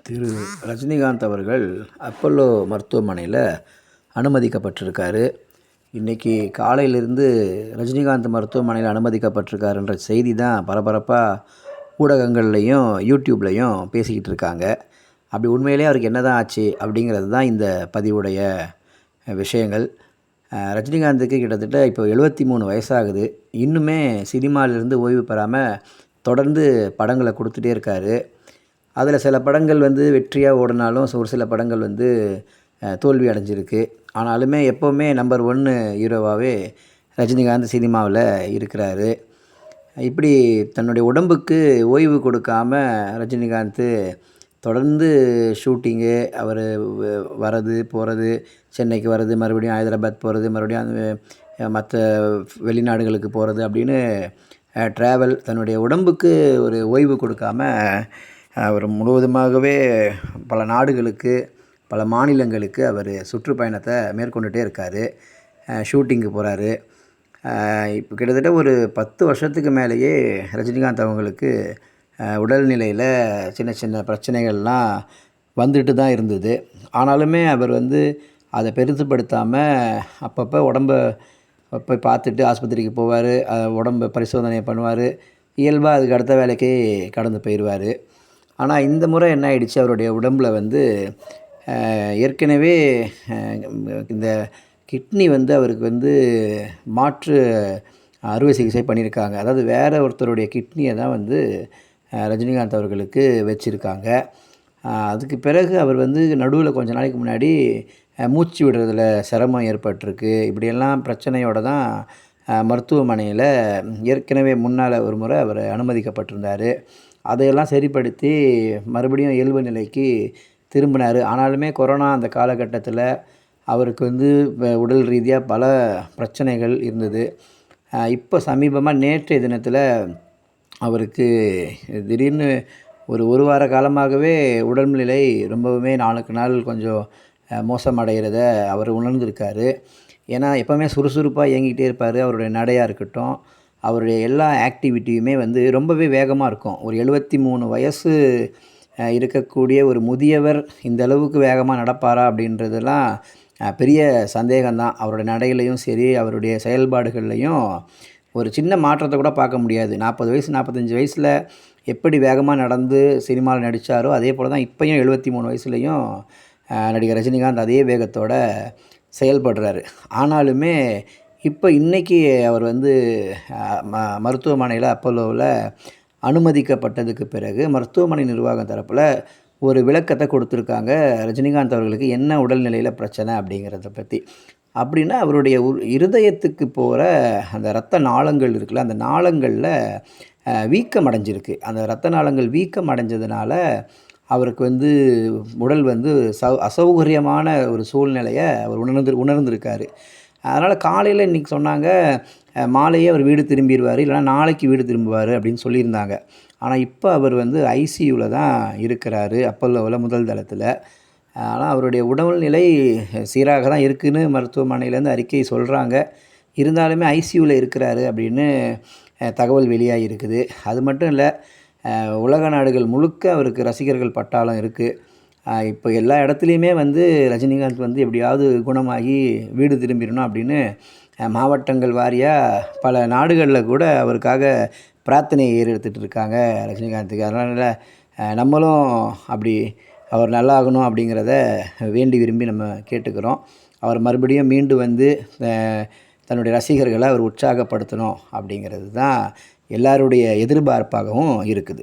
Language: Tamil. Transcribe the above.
திரு ரஜினிகாந்த் அவர்கள் அப்பல்லோ மருத்துவமனையில் அனுமதிக்கப்பட்டிருக்காரு. இன்றைக்கி காலையிலேருந்து ரஜினிகாந்த் மருத்துவமனையில் அனுமதிக்கப்பட்டிருக்காருன்ற செய்தி தான் பரபரப்பாக ஊடகங்கள்லையும் யூடியூப்லேயும் பேசிக்கிட்டு இருக்காங்க. அப்படி உண்மையிலே அவருக்கு என்ன தான் ஆச்சு அப்படிங்கிறது தான் இந்த பதிவுடைய விஷயங்கள். ரஜினிகாந்துக்கு கிட்டத்தட்ட இப்போ 73 வயசாகுது. இன்னுமே சினிமாவிலேருந்து ஓய்வு பெறாமல் தொடர்ந்து படங்களை கொடுத்துட்டே இருக்கார். அதில் சில படங்கள் வெற்றியாக ஓடினாலும் ஒரு சில படங்கள் தோல்வி அடைஞ்சிருக்கு. ஆனாலுமே எப்போவுமே நம்பர் 1 ஹீரோவாகவே ரஜினிகாந்த் சினிமாவில் இருக்கிறாரு. இப்படி தன்னுடைய உடம்புக்கு ஓய்வு கொடுக்காம ரஜினிகாந்த் தொடர்ந்து ஷூட்டிங்கு, அவர் வர்றது போகிறது, சென்னைக்கு வர்றது, மறுபடியும் ஹைதராபாத் போகிறது, மறுபடியும் மற்ற வெளிநாடுகளுக்கு போகிறது அப்படின்னு ட்ராவல், தன்னுடைய உடம்புக்கு ஒரு ஓய்வு கொடுக்காம அவர் முழுவதுமாகவே பல நாடுகளுக்கு, பல மாநிலங்களுக்கு அவர் சுற்றுப்பயணத்தை மேற்கொண்டுட்டே இருக்கார். ஷூட்டிங்கு போகிறாரு. இப்போ கிட்டத்தட்ட ஒரு 10 வருஷத்துக்கு மேலேயே ரஜினிகாந்த் அவங்களுக்கு உடல்நிலையில் சின்ன சின்ன பிரச்சனைகள்லாம் வந்துட்டு தான் இருந்தது. ஆனாலுமே அவர் அதை பெருசுப்படுத்தாமல் அப்பப்போ உடம்பை போய் பார்த்துட்டு ஆஸ்பத்திரிக்கு போவார். உடம்பை பரிசோதனை பண்ணுவார். இயல்பாக அதுக்கு அடுத்த வேலைக்கே கடந்து போயிடுவார். ஆனால் இந்த முறை என்ன ஆயிடுச்சு, அவருடைய உடம்பில் ஏற்கனவே இந்த கிட்னி அவருக்கு மாற்று அறுவை சிகிச்சை பண்ணியிருக்காங்க. அதாவது வேறு ஒருத்தருடைய கிட்னியை தான் ரஜினிகாந்த் அவர்களுக்கு வச்சுருக்காங்க. அதுக்கு பிறகு அவர் நடுவில் கொஞ்ச நாளைக்கு முன்னாடி மூச்சு விடுறதுல சிரமம் ஏற்பட்டிருக்கு. இப்படியெல்லாம் பிரச்சனையோடு தான் மருத்துவமனையில் ஏற்கனவே முன்னால் ஒரு முறை அவர் அனுமதிக்கப்பட்டிருந்தார். அதையெல்லாம் சரிப்படுத்தி மறுபடியும் இயல்பு நிலைக்கு திரும்பினார். ஆனாலுமே கொரோனா அந்த காலகட்டத்தில் அவருக்கு உடல் ரீதியாக பல பிரச்சனைகள் இருந்தது. இப்போ சமீபமாக நேற்றைய தினத்தில் அவருக்கு திடீர்னு ஒரு வார காலமாகவே உடல்நிலை ரொம்பவுமே நாளுக்கு நாள் கொஞ்சம் மோசமடைகிறத அவர் உணர்ந்திருக்காரு. ஏன்னா எப்போவுமே சுறுசுறுப்பாக இயங்கிக்கிட்டே இருப்பார். அவருடைய நடையாக இருக்கட்டும், அவருடைய எல்லா ஆக்டிவிட்டியுமே ரொம்பவே வேகமாக இருக்கும். ஒரு 73 வயசு இருக்கக்கூடிய ஒரு முதியவர் இந்த அளவுக்கு வேகமாக நடப்பாரா அப்படின்றதெல்லாம் பெரிய சந்தேகம்தான். அவருடைய நடையிலையும் சரி, அவருடைய செயல்பாடுகள்லையும் ஒரு சின்ன மாற்றத்தை கூட பார்க்க முடியாது. 40 வயசு 45 வயசில் எப்படி வேகமாக நடந்து சினிமாவில் நடித்தாரோ அதே போல் தான் இப்போயும் 73 வயசுலேயும் நடிகர் ரஜினிகாந்த் அதே வேகத்தோடு செயல்படுறாரு. ஆனாலுமே இப்போ இன்றைக்கி அவர் மருத்துவமனையில் அப்பல்லோவில் அனுமதிக்கப்பட்டதுக்கு பிறகு மருத்துவமனை நிர்வாகம் தரப்பில் ஒரு விளக்கத்தை கொடுத்துருக்காங்க. ரஜினிகாந்த் அவர்களுக்கு என்ன உடல்நிலையில் பிரச்சனை அப்படிங்கிறத பற்றி. அப்படின்னா அவருடைய இருதயத்துக்கு போகிற அந்த இரத்த நாளங்கள் இருக்குல்ல, அந்த நாளங்களில் வீக்கம் அடைஞ்சிருக்கு. அந்த இரத்த நாளங்கள் வீக்கம் அடைஞ்சதுனால அவருக்கு உடல் அசௌகரியமான ஒரு சூழ்நிலையை அவர் உணர்ந்திருக்காரு. அதனால் காலையில் இன்றைக்கி சொன்னாங்க, மாலையே அவர் வீடு திரும்பிடுவார், இல்லைனா நாளைக்கு வீடு திரும்புவார் அப்படின்னு சொல்லியிருந்தாங்க. ஆனால் இப்போ அவர் ஐசியூவில் தான் இருக்கிறாரு, அப்பல்லோவில் முதல் தளத்தில். ஆனால் அவருடைய உடல்நிலை சீராக தான் இருக்குதுன்னு மருத்துவமனையிலேருந்து அறிக்கை சொல்கிறாங்க. இருந்தாலுமே ஐசியூவில் இருக்கிறாரு அப்படின்னு தகவல் வெளியாகி இருக்குது. அது மட்டும் இல்லை, உலக நாடுகள் முழுக்க அவருக்கு ரசிகர்கள் பட்டாளம் இருக்குது. இப்போ எல்லா இடத்துலையுமே ரஜினிகாந்த் எப்படியாவது குணமாகி வீடு திரும்பிடணும் அப்படின்னு மாவட்டங்கள் வாரியாக பல நாடுகளில் கூட அவருக்காக பிரார்த்தனையை ஏறெடுத்துகிட்டு இருக்காங்க ரஜினிகாந்துக்கு. அதனால் நம்மளும் அப்படி அவர் நல்லா ஆகணும் அப்படிங்கிறத வேண்டி விரும்பி நம்ம கேட்டுக்கிறோம். அவர் மறுபடியும் மீண்டு தன்னுடைய ரசிகர்களை அவர் உற்சாகப்படுத்தணும் அப்படிங்கிறது தான் எல்லாருடைய எதிர்பார்ப்பாகவும் இருக்குது.